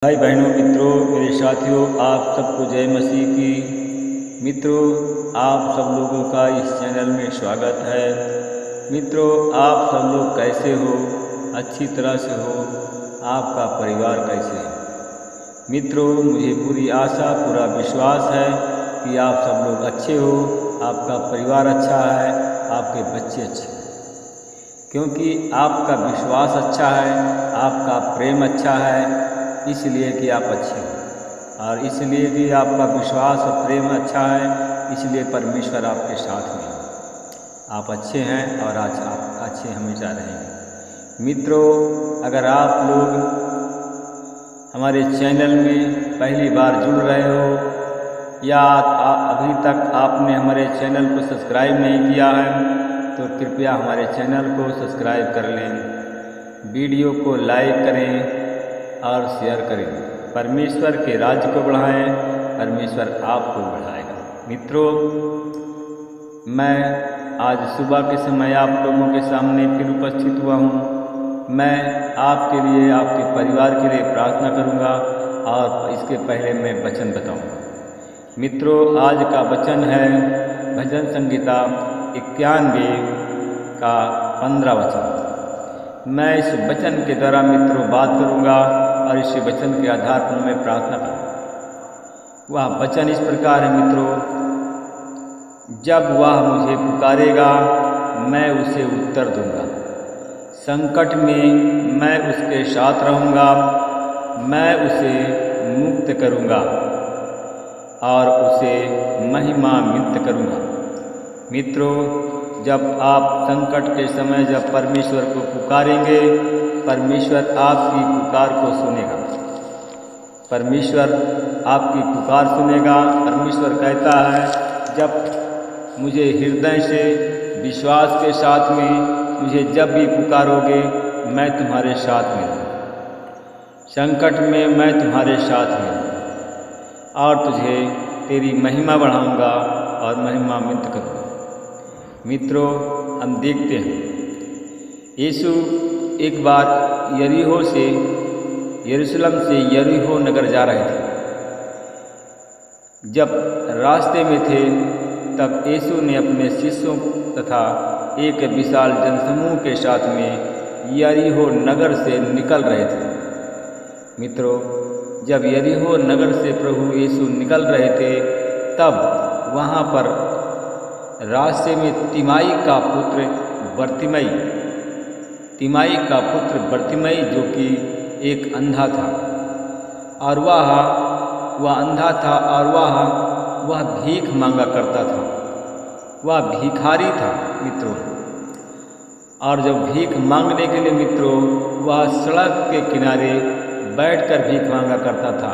भाई बहनों, मित्रों, मेरे साथियों, आप सबको जय मसीह की। मित्रों, आप सब लोगों का इस चैनल में स्वागत है। मित्रों, आप सब लोग कैसे हो? अच्छी तरह से हो? आपका परिवार कैसे है? मित्रों, मुझे पूरी आशा, पूरा विश्वास है कि आप सब लोग अच्छे हो, आपका परिवार अच्छा है, आपके बच्चे अच्छे हैं। क्योंकि आपका विश्वास अच्छा है, आपका प्रेम अच्छा है, इसलिए कि आप अच्छे हो। और इसलिए कि आपका विश्वास और प्रेम अच्छा है, इसलिए परमेश्वर आपके साथ में है। आप अच्छे हैं और आज आप अच्छे हमेशा रहेंगे। मित्रों, अगर आप लोग हमारे चैनल में पहली बार जुड़ रहे हो या अभी तक आपने हमारे चैनल को सब्सक्राइब नहीं किया है, तो कृपया हमारे चैनल को सब्सक्राइब कर लें, वीडियो को लाइक करें और शेयर करें। परमेश्वर के राज्य को बढ़ाएं, परमेश्वर आपको बढ़ाएगा। मित्रों, मैं आज सुबह के समय आप लोगों के सामने फिर उपस्थित हुआ हूँ। मैं आपके लिए, आपके परिवार के लिए प्रार्थना करूँगा और इसके पहले मैं वचन बताऊँगा। मित्रों, आज का वचन है भजन संहिता 91 का 15 वचन। मैं इस वचन के द्वारा मित्रों बात करूँगा और इस वचन के आधार पर मैं प्रार्थना करूँगा। वह वचन इस प्रकार है मित्रों, जब वह मुझे पुकारेगा मैं उसे उत्तर दूँगा, संकट में मैं उसके साथ रहूँगा, मैं उसे मुक्त करूँगा और उसे महिमान्वित करूँगा। मित्रों, जब आप संकट के समय जब परमेश्वर को पुकारेंगे, परमेश्वर आपकी पुकार को सुनेगा। परमेश्वर आपकी पुकार सुनेगा। परमेश्वर कहता है, जब मुझे हृदय से विश्वास के साथ में मुझे जब भी पुकारोगे, मैं तुम्हारे साथ में हूँ। संकट में मैं तुम्हारे साथ में हूँ और तुझे तेरी महिमा बढ़ाऊँगा और महिमान्वित करूँगा। मित्रों, हम देखते हैं यीशु एक बार यरूशलेम से यरीहो नगर जा रहे थे। जब रास्ते में थे, तब यीशु ने अपने शिष्यों तथा एक विशाल जनसमूह के साथ में यरीहो नगर से निकल रहे थे। मित्रों, जब यरीहो नगर से प्रभु यीशु निकल रहे थे, तब वहाँ पर रास्ते में तिमाई का पुत्र बर्तिमई जो कि एक अंधा था, और वह अंधा था और वह भीख मांगा करता था। वह भिखारी था मित्रों। और जब भीख मांगने के लिए मित्रों वह सड़क के किनारे बैठकर भीख मांगा करता था।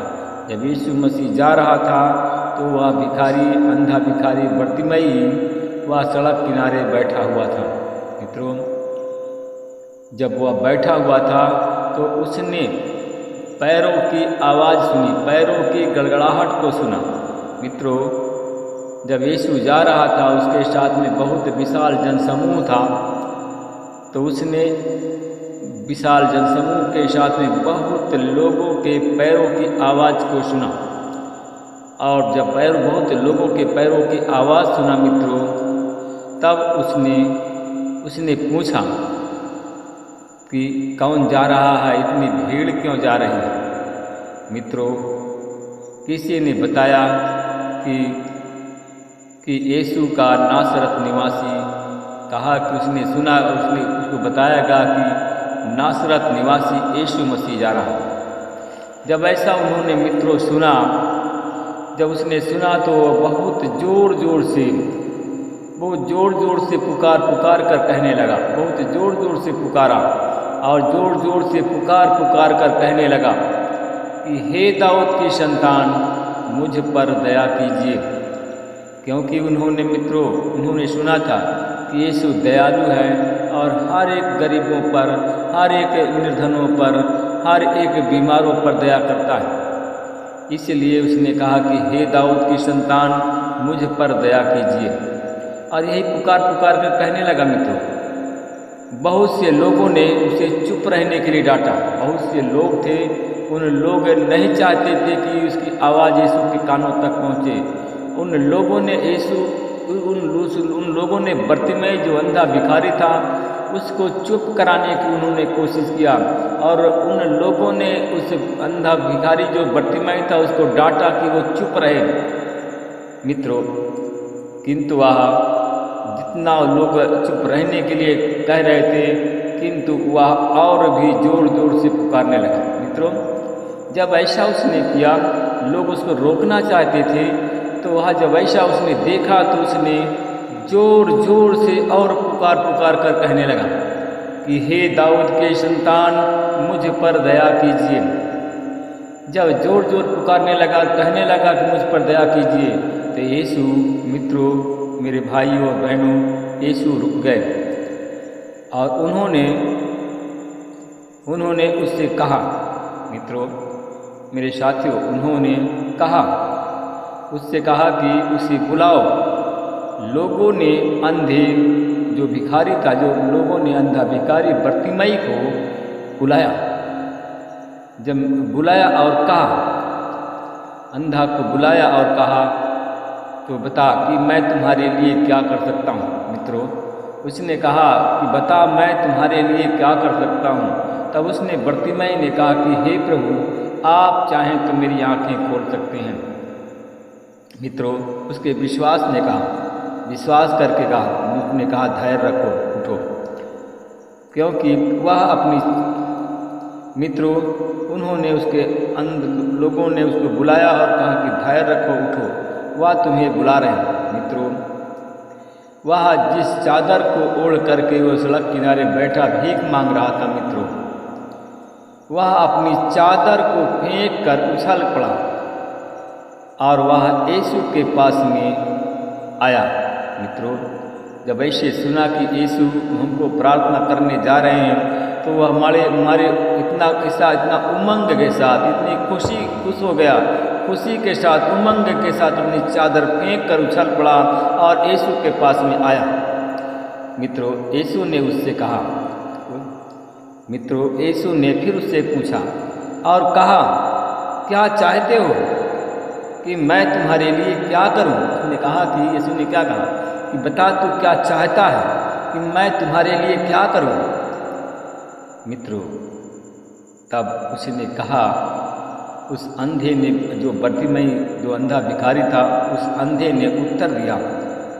जब यीशु मसीह जा रहा था, तो वह भिखारी, अंधा भिखारी बर्तिमई वह सड़क किनारे बैठा हुआ था। मित्रों, जब वह बैठा हुआ था तो उसने पैरों की आवाज़ सुनी, पैरों की गड़गड़ाहट को सुना। मित्रों, जब यीशु जा रहा था, उसके साथ में बहुत विशाल जनसमूह था, तो उसने विशाल जनसमूह के साथ में बहुत लोगों के पैरों की आवाज़ को सुना। और जब बहुत लोगों के पैरों की आवाज़ सुना मित्रों, तब उसने पूछा कि कौन जा रहा है, इतनी भीड़ क्यों जा रही है। मित्रों, किसी ने बताया कि यीशु का नासरत निवासी कहा कि उसने उसको बताया गया कि नासरत निवासी यीशु मसीह जा रहा है। जब ऐसा उन्होंने मित्रों सुना, जब उसने सुना तो बहुत ज़ोर ज़ोर से पुकार कर कहने लगा। बहुत ज़ोर ज़ोर से पुकारा और ज़ोर ज़ोर से पुकार कर कहने लगा कि हे दाऊद की संतान, मुझ पर दया कीजिए। क्योंकि उन्होंने सुना था कि यीशु दयालु है और हर एक गरीबों पर, हर एक निर्धनों पर, हर एक बीमारों पर दया करता है। इसलिए उसने कहा कि हे दाऊद की संतान, मुझ पर दया कीजिए। और यही पुकार कर कहने लगा। मित्रों, बहुत से लोगों ने उसे चुप रहने के लिए डांटा। बहुत से लोग थे उन लोग नहीं चाहते थे कि उसकी आवाज़ यीशु के कानों तक पहुँचे। उन लोगों ने उन लोगों ने बरतिमाई जो अंधा भिखारी था उसको चुप कराने की उन्होंने कोशिश किया, और उन लोगों ने उस अंधा भिखारी जो बरतिमाई था उसको डांटा कि वो चुप रहे। मित्रों, किंतु वह जितना लोग चुप रहने के लिए कह रहे थे, किंतु वह और भी जोर जोर से पुकारने लगा। मित्रों, जब ऐसा उसने किया, लोग उसको रोकना चाहते थे, तो वह जब ऐसा उसने देखा तो उसने जोर जोर से और पुकार पुकार कर कहने लगा कि हे दाऊद के संतान, मुझ पर दया कीजिए। जब जोर जोर पुकारने लगा, कहने लगा कि मुझ पर दया कीजिए, तो यीशु, मित्रों, मेरे भाइयों और बहनों, यीशु रुक गए और उन्होंने उससे कहा, मित्रों, मेरे साथियों, उन्होंने उससे कहा कि उसे बुलाओ। लोगों ने अंधे जो भिखारी था, जो लोगों ने अंधा भिखारी बरतिमाई को बुलाया। जब बुलाया और कहा, अंधा को बुलाया और कहा, तो बता कि मैं तुम्हारे लिए क्या कर सकता हूँ। मित्रों, उसने कहा कि बता मैं तुम्हारे लिए क्या कर सकता हूँ। तब उसने बरतिमाई ने कहा कि हे प्रभु, आप चाहें तो मेरी आंखें खोल सकते हैं। मित्रों, उसके विश्वास करके कहा, उसने कहा धैर्य रखो, उठो, क्योंकि वह अपनी, मित्रों, उन्होंने लोगों ने उसको बुलाया और कहा कि धैर्य रखो, उठो, वह तुम्हें बुला रहे हैं। मित्रों, वह जिस चादर को ओढ़ करके वो सड़क किनारे बैठा भीख मांग रहा था, मित्रों, वह अपनी चादर को फेंक कर उछल पड़ा और वह यीशु के पास में आया। मित्रों, जब ऐसे सुना कि यीशु हमको प्रार्थना करने जा रहे हैं, तो वह हमारे इतना उमंग के साथ, इतनी खुश हो गया, खुशी के साथ, उमंग के साथ अपनी चादर फेंक कर उछल पड़ा और यीशु के पास में आया। मित्रों, यीशु ने उससे कहा, मित्रों, यीशु ने फिर उससे पूछा और कहा, क्या चाहते हो कि मैं तुम्हारे लिए क्या करूं? उसने कहा कि, यीशु ने क्या कहा कि बता तू क्या चाहता है कि मैं तुम्हारे लिए क्या करूं? मित्रों, तब उसने कहा, उस अंधे ने, जो बरतिमाई जो अंधा भिखारी था, उस अंधे ने उत्तर दिया,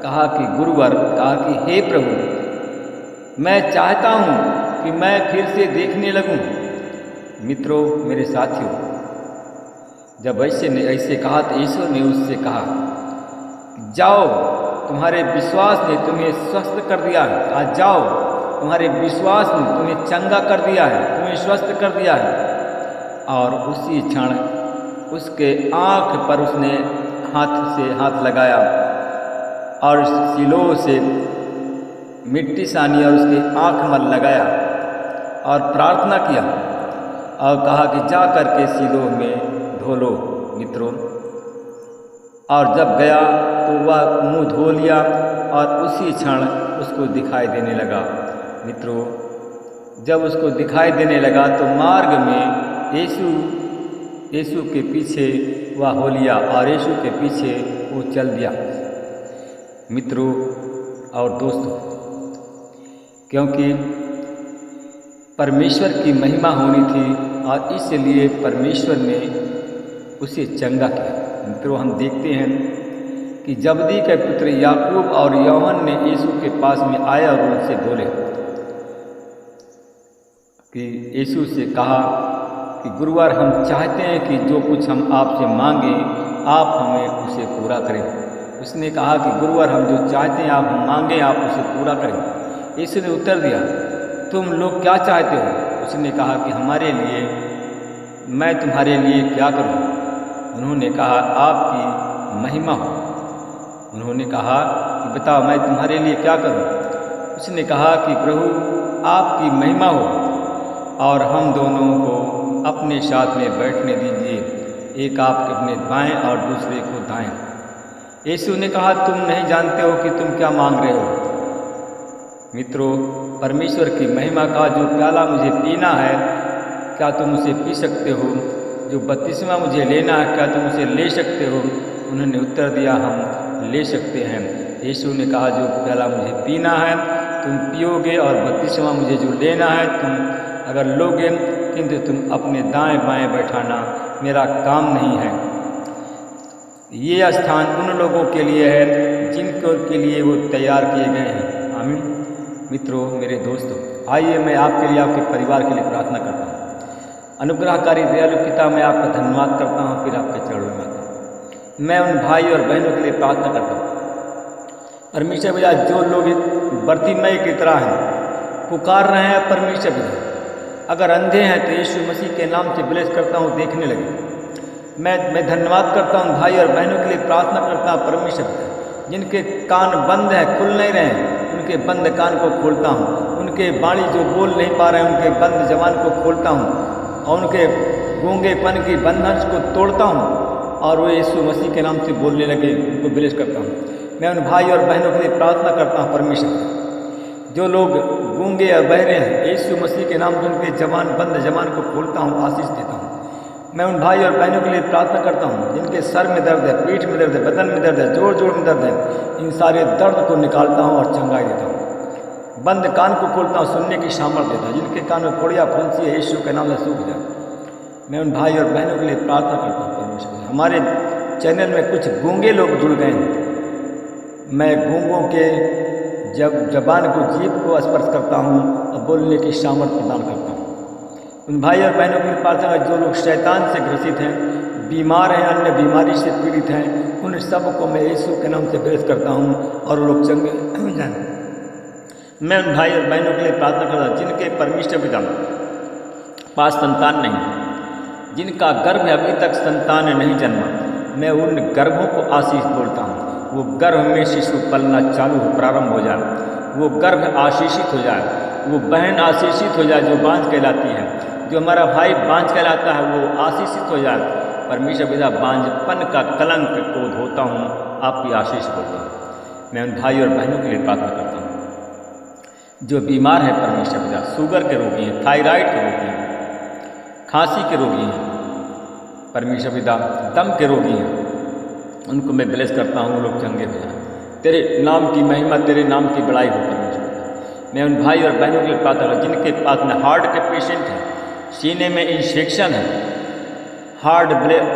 कहा कि गुरुवर, कहा कि हे प्रभु, मैं चाहता हूँ कि मैं फिर से देखने लगूं। मित्रों, मेरे साथियों, जब ऐसे कहा तो यीशु ने उससे कहा, जाओ, तुम्हारे विश्वास ने तुम्हें स्वस्थ कर दिया है। आज जाओ, तुम्हारे विश्वास ने तुम्हें चंगा कर दिया है, तुम्हें स्वस्थ कर दिया है। और उसी क्षण उसके आँख पर उसने हाथ लगाया और सिलों से मिट्टी सानी और उसके आँख में लगाया और प्रार्थना किया और कहा कि जा करके सिलों में धो लो। मित्रों, और जब गया तो वह मुंह धो लिया और उसी क्षण उसको दिखाई देने लगा। मित्रों, जब उसको दिखाई देने लगा तो मार्ग में यीशु के पीछे वह हो लिया और यीशु के पीछे वो चल दिया। मित्रों और दोस्तों, क्योंकि परमेश्वर की महिमा होनी थी और इसलिए परमेश्वर ने उसे चंगा किया। मित्रों, हम देखते हैं कि जबदी के पुत्र याकूब और यूहन्ना ने यीशु के पास में आए और उनसे बोले कि यीशु से कहा कि गुरुवार, हम चाहते हैं कि जो कुछ हम आपसे मांगे आप हमें उसे पूरा करें। उसने कहा कि गुरुवार, हम जो चाहते हैं आप मांगे आप उसे पूरा करें। यीशु ने उत्तर दिया, तुम लोग क्या चाहते हो? उसने कहा कि हमारे लिए, मैं तुम्हारे लिए क्या करूं? उन्होंने कहा, आपकी महिमा हो। उन्होंने कहा कि बताओ, मैं तुम्हारे लिए क्या करूं? उसने कहा कि प्रभु, आपकी महिमा हो और हम दोनों को अपने साथ में बैठने दीजिए, एक आप अपने बाएं और दूसरे को दाएं। यीशु ने कहा, तुम नहीं जानते हो कि तुम क्या मांग रहे हो। मित्रों, परमेश्वर की महिमा का जो प्याला मुझे पीना है, क्या तुम उसे पी सकते हो? जो 32वां मुझे लेना है, क्या तुम उसे ले सकते हो? उन्होंने उत्तर दिया, हम ले सकते हैं। यीशु ने कहा, जो प्याला मुझे पीना है तुम पियोगे, और 32वां मुझे जो लेना है तुम अगर लोगे, किंतु तुम अपने दाएं बाएं बैठाना, मेरा काम नहीं है। ये स्थान उन लोगों के लिए है जिनको के लिए वो तैयार किए गए हैं। आमीन। मित्रों, मेरे दोस्तों, आइए मैं आपके लिए, आपके परिवार के लिए प्रार्थना करता हूँ। अनुग्रहकारी दयालु पिता, मैं आपका धन्यवाद करता हूँ, फिर आपके चरणों में आता हूँ। मैं उन भाई और बहनों के लिए प्रार्थना करता हूँ परमेश्वर पिता, जो लोग बर्तिमई की तरह हैं, पुकार रहे हैं परमेश्वर पिता, अगर अंधे हैं तो यीशु मसीह के नाम से ब्लेस करता हूँ, देखने लगे। मैं धन्यवाद करता हूँ भाई और बहनों के लिए प्रार्थना करता हूँ परमेश्वर पिता, जिनके कान बंद हैं, खुल नहीं रहे हैं, उनके बंद कान को खोलता हूँ। उनके वाणी जो बोल नहीं पा रहे हैं, उनके बंद जबान को खोलता हूँ, और उनके गूंगेपन की बंधन को तोड़ता हूँ, और वो यीशु मसीह के नाम से बोलने लगे, उनको ब्लेस करता हूँ। मैं उन भाई और बहनों के लिए प्रार्थना करता हूँ परमेश्वर, जो लोग गूंगे और बहरे हैं, यीशु मसीह के नाम से उनके बंद जबान को खोलता हूँ, आशीष देता हूँ। मैं उन भाई और बहनों के लिए प्रार्थना करता हूँ जिनके सर में दर्द है, पीठ में दर्द है, बदन में दर्द है, जोड़ जोड़ में दर्द है, इन सारे दर्द को निकालता हूँ और चंगाई देता हूँ। बंद कान को खोलता हूँ, सुनने की सामर्थ्य देता हूँ। जिनके कान में फोड़िया फुंसी है, यीशु के नाम से सूख जाए। मैं उन भाई और बहनों के लिए प्रार्थना करता हूँ परमेश्वर। हमारे चैनल में कुछ गूंगे लोग जुड़ गए हैं। मैं गूंगों के जबान को, जीभ को स्पर्श करता हूँ और बोलने की सामर्थ्य प्रदान करता हूँ। उन भाई और बहनों के लिए प्रार्थना है जो लोग शैतान से ग्रसित हैं, बीमार हैं, अन्य बीमारी से पीड़ित हैं, उन सब को मैं यीशु के नाम से ब्लेस करता हूँ और वो लोग चंगे हो जाएं। मैं उन भाई और बहनों के लिए प्रार्थना करता हूँ जिनके परमेश्वर पिता पास संतान नहीं, जिनका गर्भ अभी तक संतान नहीं जन्मा, मैं उन गर्भों को आशीष बोलता हूँ। वो गर्भ में शिशु पलना चालू प्रारंभ हो जाए, वो गर्भ आशीषित हो जाए, वो बहन आशीषित हो जाए जो बांझ कहलाती है, जो हमारा भाई बांझ कहलाता है वो आशीषित हो जाए। परमेश्वर पिता, बांझपन का कलंक को धोता हूँ, आपकी आशीष बोलता हूँ। मैं उन भाई और बहनों के लिए प्रार्थना करता हूँ जो बीमार है परमेश्वर पिता, शुगर के रोगी हैं, थायराइड के रोगी हैं, खांसी के रोगी हैं परमेश्वर पिता, दम के रोगी हैं, उनको मैं ब्लेस करता हूँ, वो लोग चंगे हो जाए। तेरे नाम की महिमा, तेरे नाम की बड़ाई हो परमेश्वर। मैं उन भाई और बहनों के लिए प्रार्थना करता हूँ जिनके पास में हार्ट के पेशेंट हैं, सीने में इन्फेक्शन है,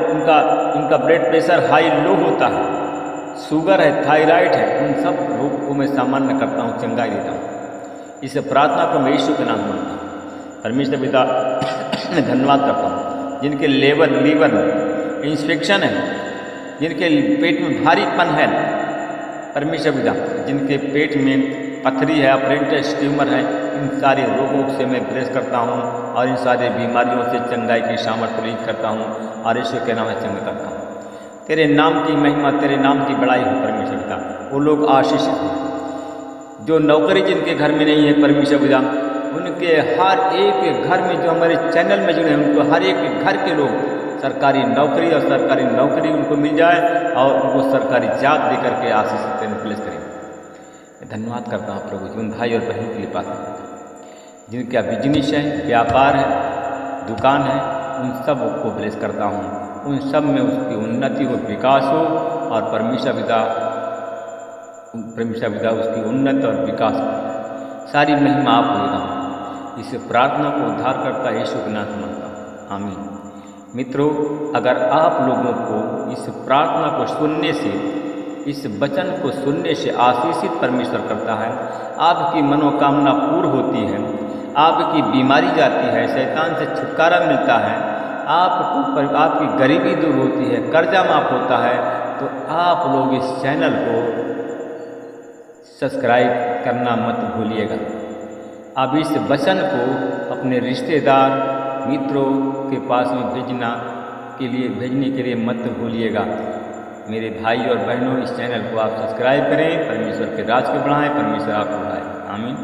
उनका ब्लड प्रेशर हाई लो होता है, शुगर है, थायराइड है, उन सब रोग को मैं सामान्य करता हूँ, चंगाई देता हूँ। इस प्रार्थना को मैं यीशु के नाम मानता हूँ परमेश्वर पिता। मैं धन्यवाद करता हूँ जिनके लीवर में इन्फेक्शन है, जिनके पेट में भारीपन है परमेश्वर पिता, जिनके पेट में पथरी है, अपेंडिक्स ट्यूमर है, इन सारे रोगों से मैं ब्लेस करता हूँ और इन सारे बीमारियों से चंगाई की सामर्थ्य प्रदान करता हूँ और यीशु के नाम में चंगा करता हूँ। तेरे नाम की महिमा, तेरे नाम की बड़ाई हो परमेश्वर पिता। वो लोग आशीषित हैं जो नौकरी जिनके घर में नहीं है परमेश्वर पिता, उनके हर एक घर में, जो हमारे चैनल में जुड़े हैं, उनको हर एक घर के लोग सरकारी नौकरी और सरकारी नौकरी उनको मिल जाए और उनको सरकारी जॉब दे करके आशीषित प्लेस करें। धन्यवाद करता हूँ प्रभु जी, उन भाई और बहनों के लिए प्रार्थना करता हूँ जिनका बिजनेस है, व्यापार है, दुकान है, उन सब को ब्लेस करता हूँ, उन सब में उसकी उन्नति हो, विकास हो और परमेश्वर पिता उसकी उन्नति और विकास हो। सारी महिमा आप हो रहा हूँ। इस प्रार्थना को उद्धार करता यीशु के नाम से मांगता हूँ, आमीन। मित्रों, अगर आप लोगों को इस प्रार्थना को सुनने से, इस वचन को सुनने से आशीषित परमेश्वर करता है, आपकी मनोकामना पूर्ण होती है, आपकी बीमारी जाती है, शैतान से छुटकारा मिलता है, आपकी गरीबी दूर होती है, कर्जा माफ होता है, तो आप लोग इस चैनल को सब्सक्राइब करना मत भूलिएगा। आप इस वचन को अपने रिश्तेदार, मित्रों के पास में भेजने के लिए मत भूलिएगा। मेरे भाई और बहनों, इस चैनल को आप सब्सक्राइब करें, परमेश्वर के राज को बढ़ाएं, परमेश्वर आपको बढ़ाए, आमीन।